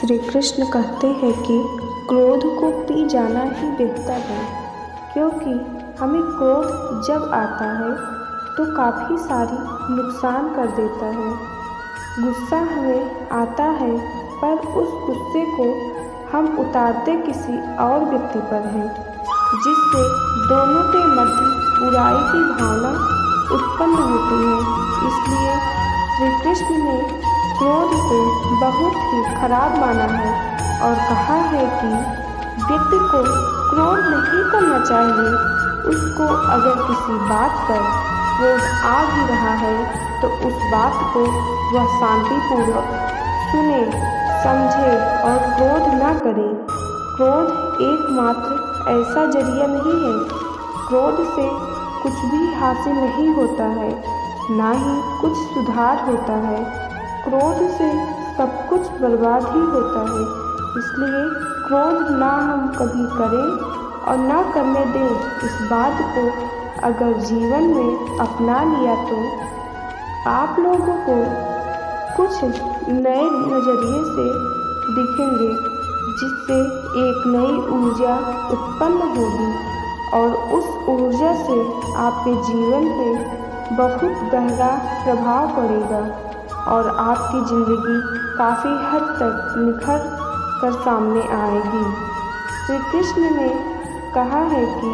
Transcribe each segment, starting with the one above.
श्री कृष्ण कहते हैं कि क्रोध को पी जाना ही बेहतर है, क्योंकि हमें क्रोध जब आता है तो काफ़ी सारी नुकसान कर देता है। गुस्सा हमें आता है, पर उस गुस्से को हम उतारते किसी और व्यक्ति पर हैं, जिससे दोनों के मध्य बुराई की भावना उत्पन्न होती है। इसलिए श्री कृष्ण ने क्रोध को बहुत ही खराब माना है और कहा है कि व्यक्ति को क्रोध नहीं करना चाहिए। उसको अगर किसी बात पर क्रोध आ भी रहा है तो उस बात को वह शांतिपूर्वक सुने, समझे और क्रोध न करे। क्रोध एकमात्र ऐसा जरिया नहीं है। क्रोध से कुछ भी हासिल नहीं होता है, ना ही कुछ सुधार होता है। क्रोध से सब कुछ बर्बाद ही होता है। इसलिए क्रोध ना हम कभी करें और ना करने दें। इस बात को अगर जीवन में अपना लिया तो आप लोगों को कुछ नए नज़रिए से दिखेंगे, जिससे एक नई ऊर्जा उत्पन्न होगी और उस ऊर्जा से आपके जीवन पे बहुत गहरा प्रभाव पड़ेगा और आपकी ज़िंदगी काफ़ी हद तक निखर कर सामने आएगी। श्री कृष्ण ने कहा है कि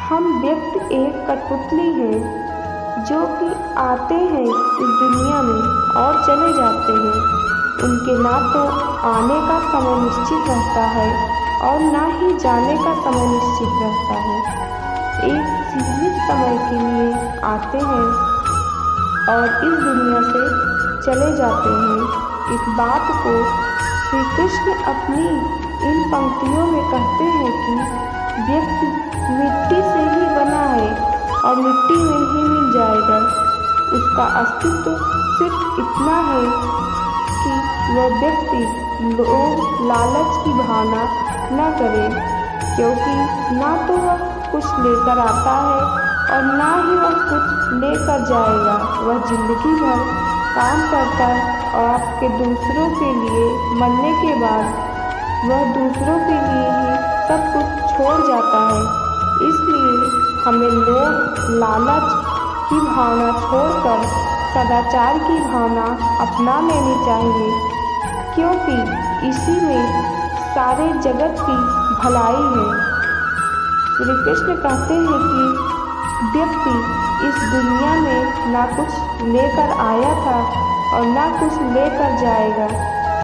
हम व्यक्ति एक कठपुतली हैं, जो कि आते हैं इस दुनिया में और चले जाते हैं। उनके ना तो आने का समय निश्चित रहता है और ना ही जाने का समय निश्चित रहता है। एक सीमित समय के लिए आते हैं और इस दुनिया से चले जाते हैं। इस बात को श्री कृष्ण अपनी इन पंक्तियों में कहते हैं कि व्यक्ति मिट्टी से ही बना है और मिट्टी में ही मिल जाएगा। उसका अस्तित्व सिर्फ इतना है कि वह व्यक्ति लोभ लालच की भावना न करे, क्योंकि ना तो वह कुछ लेकर आता है और ना ही वह कुछ लेकर जाएगा। वह जिंदगी भर काम करता है और आपके दूसरों के लिए मरने के बाद वह दूसरों के लिए ही सब कुछ छोड़ जाता है। इसलिए हमें लोभ लालच की भावना छोड़कर सदाचार की भावना अपना लेनी चाहिए, क्योंकि इसी में सारे जगत की भलाई है। श्री कृष्ण कहते हैं कि व्यक्ति इस दुनिया में ना कुछ लेकर आया था और ना कुछ लेकर जाएगा।